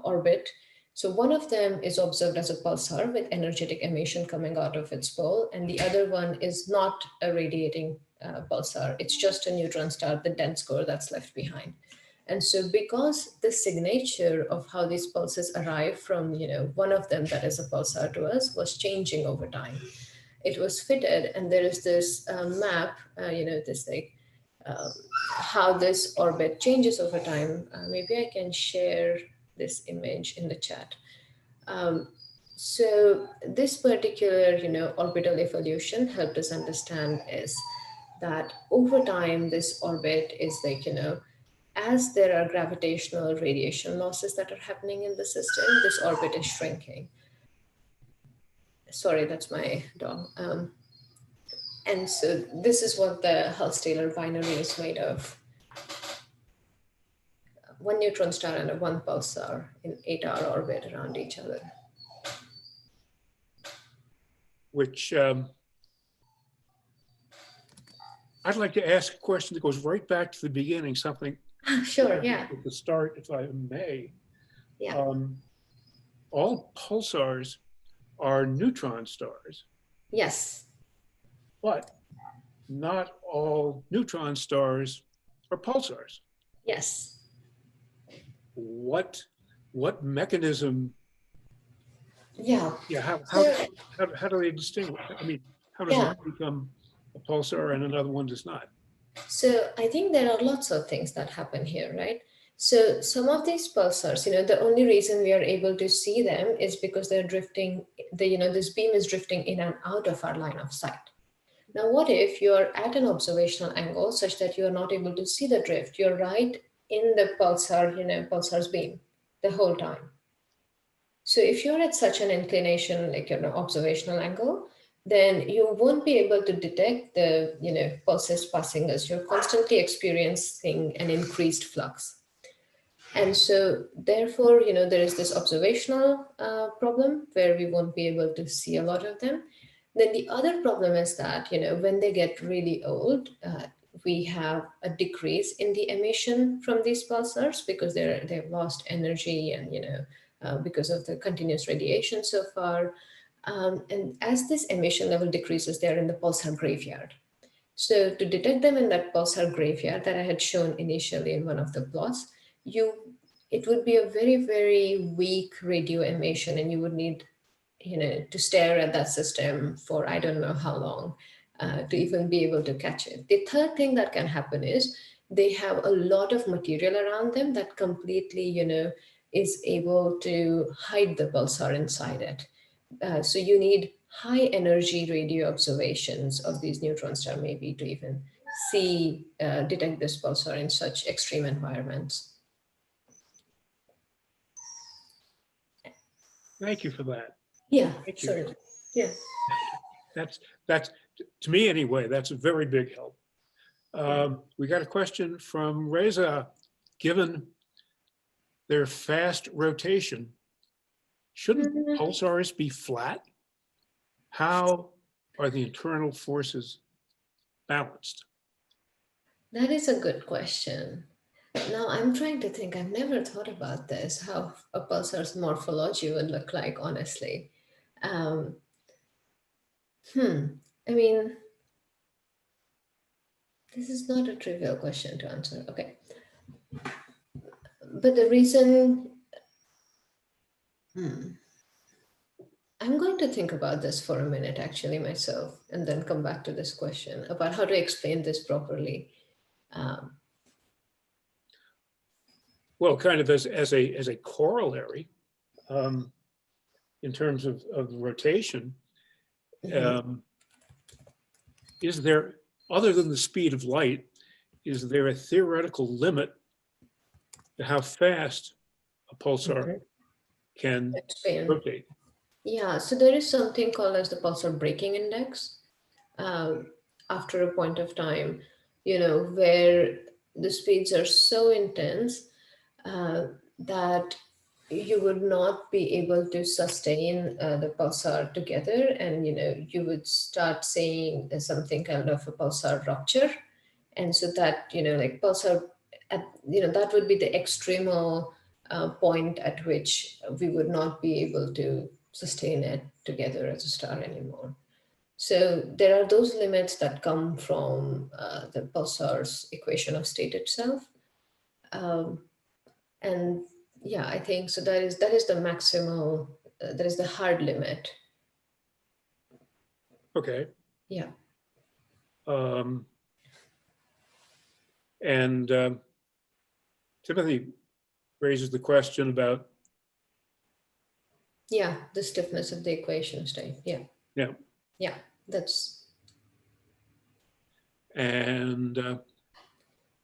orbit. So one of them is observed as a pulsar with energetic emission coming out of its pole, and the other one is not a radiating pulsar. It's just a neutron star, the dense core that's left behind. And so because the signature of how these pulses arrive from, one of them that is a pulsar to us was changing over time, it was fitted, and there is this map, this like how this orbit changes over time. Maybe I can share this image in the chat. So this particular, orbital evolution helped us understand is that over time, this orbit is like, as there are gravitational radiation losses that are happening in the system, this orbit is shrinking. Sorry, that's my dog. And so this is what the Hals-Taylor binary is made of. One neutron star and one pulsar in 8-hour orbit around each other. Which I'd like to ask a question that goes right back to the beginning, something. Sure, yeah. At the start, if I may. Yeah. All pulsars are neutron stars. Yes. But not all neutron stars are pulsars. Yes. What mechanism? Yeah. Yeah. How do they distinguish? I mean, how does one become a pulsar and another one does not? So I think there are lots of things that happen here, right? So some of these pulsars, the only reason we are able to see them is because they're drifting, this beam is drifting in and out of our line of sight. Now, what if you're at an observational angle such that you're not able to see the drift? You're right in the pulsar, pulsar's beam the whole time. So if you're at such an inclination, like your observational angle, then you won't be able to detect the pulses passing us. You're constantly experiencing an increased flux. And so therefore, there is this observational problem where we won't be able to see a lot of them. Then the other problem is that, when they get really old, we have a decrease in the emission from these pulsars because they've lost energy and, because of the continuous radiation so far. And as this emission level decreases, they're in the pulsar graveyard. So to detect them in that pulsar graveyard that I had shown initially in one of the plots, it would be a very, very weak radio emission, and you would need, to stare at that system for I don't know how long to even be able to catch it. The third thing that can happen is they have a lot of material around them that completely, is able to hide the pulsar inside it. So you need high energy radio observations of these neutron star maybe to even detect this pulsar in such extreme environments. Thank you for that. Yeah, Thank you. certainly. Yeah. That's to me anyway, that's a very big help. We got a question from Reza. Given their fast rotation, shouldn't pulsars be flat? How are the internal forces balanced? That is a good question. Now I'm trying to think, I've never thought about this, how a pulsar's morphology would look like, honestly. I mean, this is not a trivial question to answer. Okay. But the reason I'm going to think about this for a minute, actually, myself, and then come back to this question about how to explain this properly. Um, Well, kind of as a corollary, in terms of rotation, mhm. is there, other than the speed of light, is there a theoretical limit to how fast a pulsar Mhm. can Explain. rotate? Yeah, so there is something called as the pulsar breaking index. Um, After a point of time, where the speeds are so intense uh, that you would not be able to sustain the pulsar together, and you would start seeing something kind of a pulsar rupture, and so that like pulsar at that would be the extremal point at which we would not be able to sustain it together as a star anymore. So there are those limits that come from the pulsar's equation of state itself. Um, and yeah, I think so. That is the maximal. That is the hard limit. Okay. Yeah. Um, and Timothy raises the question about, Yeah. The stiffness of the equation state. Yeah. yeah, Yeah. That's. and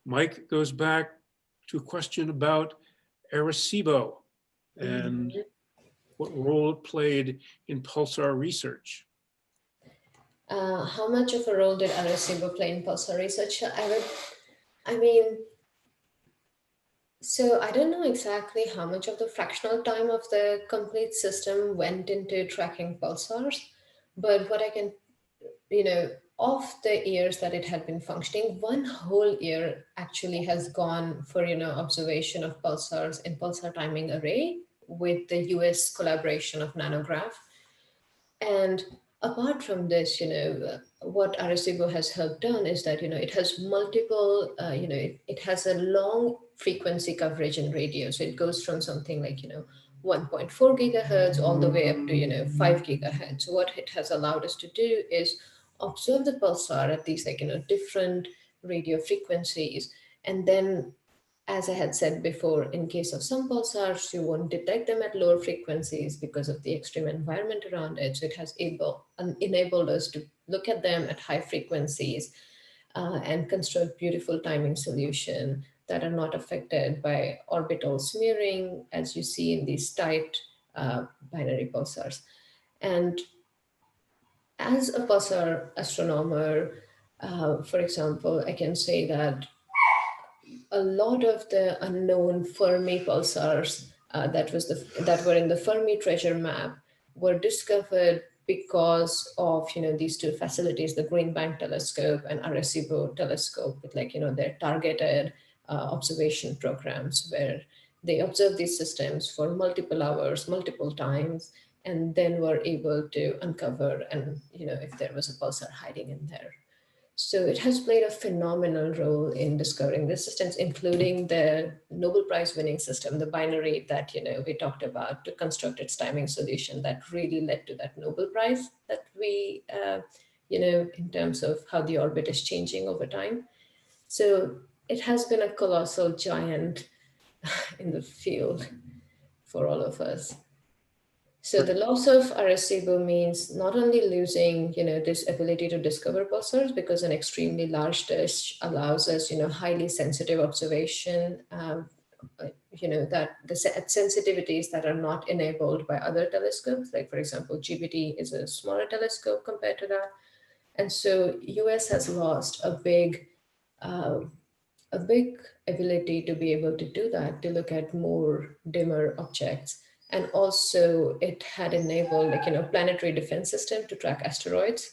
Mike goes back to a question about Arecibo and Mhm. what role it played in pulsar research. How much of a role did Arecibo play in pulsar research? I mean, so I don't know exactly how much of the fractional time of the complete system went into tracking pulsars, but what I can, of the years that it had been functioning, one whole year actually has gone for, observation of pulsars in pulsar timing array with the US collaboration of Nanograph. And apart from this, what Arecibo has helped done is that, it has multiple, it has a long frequency coverage in radio. So it goes from something like, 1.4 gigahertz all the way up to, 5 gigahertz. So what it has allowed us to do is observe the pulsar at these like, different radio frequencies, and then, as I had said before, in case of some pulsars, you won't detect them at lower frequencies because of the extreme environment around it. So it has enabled us to look at them at high frequencies and construct beautiful timing solution that are not affected by orbital smearing, as you see in these tight binary pulsars. And as a pulsar astronomer, for example, I can say that a lot of the unknown Fermi pulsars that were in the Fermi treasure map were discovered because of these two facilities, the Green Bank telescope and Arecibo telescope, with their targeted observation programs where they observed these systems for multiple hours, multiple times, and then were able to uncover and if there was a pulsar hiding in there. So it has played a phenomenal role in discovering the systems, including the Nobel Prize winning system, the binary that we talked about to construct its timing solution that really led to that Nobel Prize that we in terms of how the orbit is changing over time. So it has been a colossal giant in the field for all of us. So the loss of Arecibo means not only losing, this ability to discover pulsars, because an extremely large dish allows us, highly sensitive observation, that at sensitivities that are not enabled by other telescopes. Like for example, GBT is a smaller telescope compared to that, and so US has lost uh, a big ability to be able to do that, to look at more dimmer objects. And also it had enabled planetary defense system to track asteroids.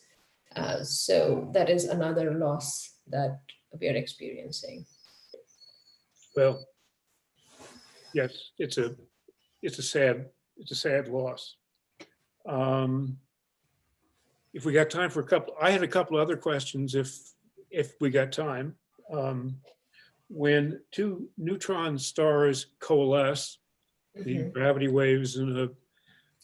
So that is another loss that we are experiencing. Well, yes, it's a sad loss. Um, if we got time for a couple, I had a couple other questions if we got time. Um, when two neutron stars coalesce, the Mhm. gravity waves in a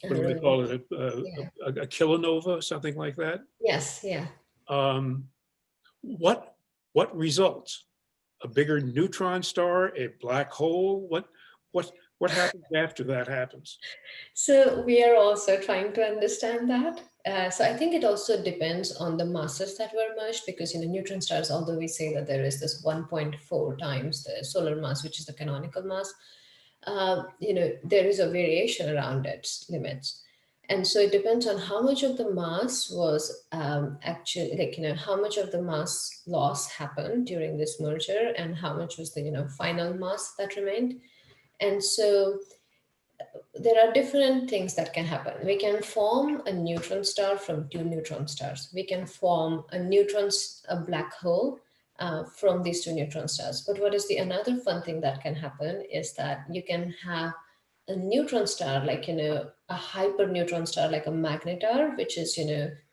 what do they call it? Yeah. A kilonova, something like that. Yes, yeah. Um, what results? A bigger neutron star, a black hole? What happens after that happens? So we are also trying to understand that. So I think it also depends on the masses that were merged, because neutron stars, although we say that there is this 1.4 times the solar mass, which is the canonical mass, there is a variation around its limits. And so it depends on how much of the mass was actually, how much of the mass loss happened during this merger, and how much was the, final mass that remained. And so there are different things that can happen. We can form a neutron star from two neutron stars. We can form a black hole from these two neutron stars. But what is the another fun thing that can happen is that you can have a neutron star, like, a hyper neutron star, like a magnetar, which is,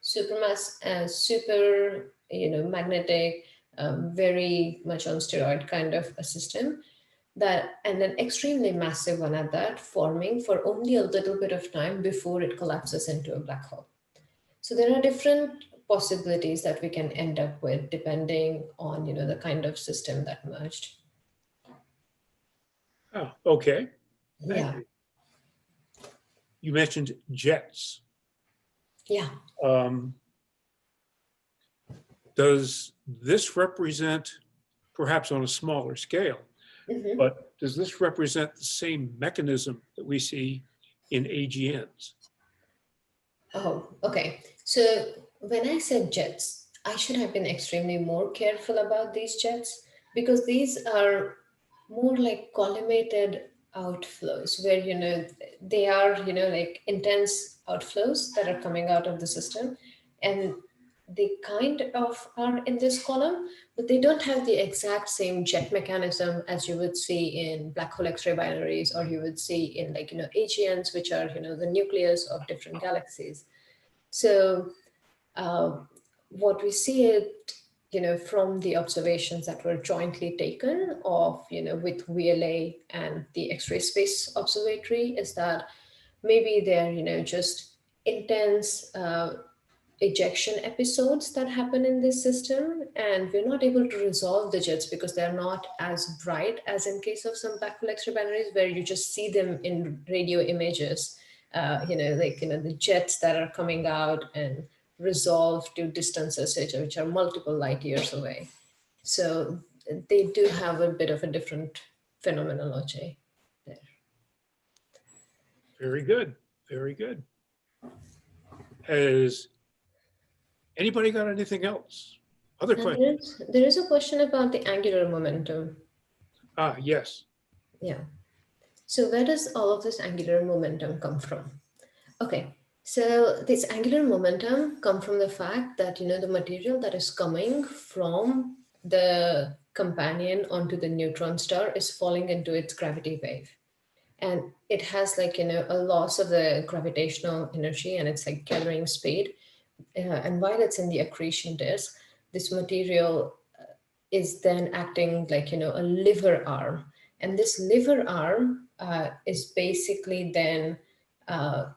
super, magnetic, very much on steroid kind of a system, that, and an extremely massive one at that, forming for only a little bit of time before it collapses into a black hole. So there are different possibilities that we can end up with depending on, the kind of system that merged. Oh, okay. Thank Yeah. you. You mentioned jets. Yeah. Does this represent, perhaps on a smaller scale, Mm-hmm. but does this represent the same mechanism that we see in AGNs? Oh, okay. So when I said jets, I should have been extremely more careful about these jets, because these are more like collimated outflows where, they are, like intense outflows that are coming out of the system. And they kind of are in this column, but they don't have the exact same jet mechanism as you would see in black hole X-ray binaries, or you would see in, like, AGNs, which are, the nucleus of different galaxies. So what we see it, from the observations that were jointly taken of, with VLA and the X-ray Space Observatory, is that maybe they're, just intense ejection episodes that happen in this system, and we're not able to resolve the jets because they're not as bright as in case of some black hole X-ray binaries, where you just see them in radio images, the jets that are coming out and resolve to distances which are multiple light years away. So they do have a bit of a different phenomenology there. Very good. Very good. Has anybody got anything else? Other And questions? there is a question about the angular momentum. Ah, yes. Yeah. So where does all of this angular momentum come from? Okay, so this angular momentum come from the fact that, the material that is coming from the companion onto the neutron star is falling into its gravity wave. And it has, like, a loss of the gravitational energy, and it's like gathering speed. And while it's in the accretion disk, this material is then acting like, a liver arm. And this liver arm is basically then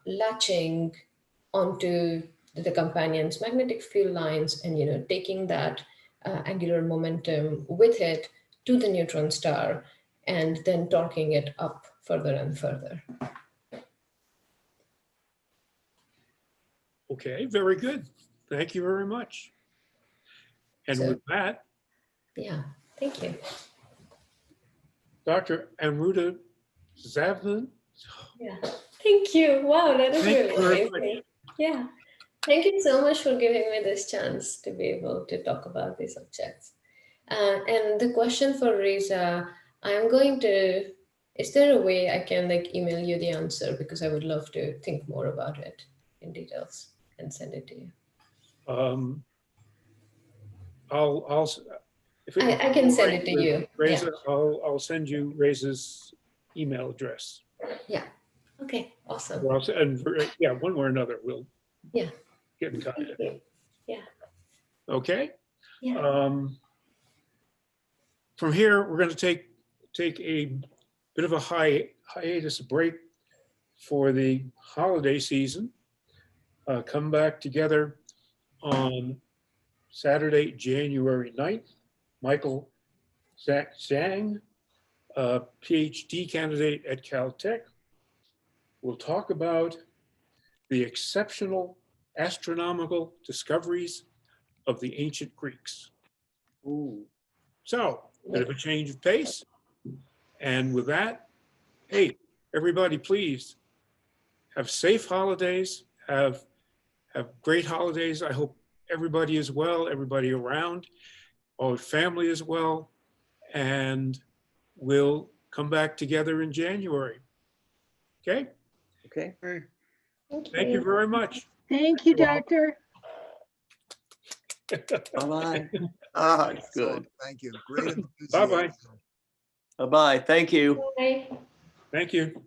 latching onto the companion's magnetic field lines, and, taking that angular momentum with it to the neutron star, and then torquing it up further and further. Okay, very good. Thank you very much. And So, with that, yeah, thank you. Dr. Amruta Jaodand, Yeah, thank you. Wow, that is thank really you very much. amazing. Yeah, thank you so much for giving me this chance to be able to talk about these subjects. And the question for Reza, I'm going to, is there a way I can, like, email you the answer? Because I would love to think more about it in details and send it to you. If it I can send it to with you. Reza, Yeah. I'll send you Reza's email address. Yeah. Okay. Awesome. Or and yeah, one way or another, we'll Yeah. get in Thank contact. you. Yeah. Okay. Yeah. From here, we're going to take a bit of a hiatus, a break for the holiday season come back together on Saturday, January 9th. Michael Zhang, a PhD candidate at Caltech, will talk about the exceptional astronomical discoveries of the ancient Greeks. Ooh. So, a bit of a change of pace. And with that, hey, everybody, please have safe holidays, have great holidays. I hope everybody is well, everybody around, all family is well, and we'll come back together in January. Okay? Okay. Thank you very much. Thank you, Doctor. Bye-bye. Ah, Excellent. good. Thank you. Great Bye-bye. enthusiasm. Bye-bye. Thank you. Bye. Thank you.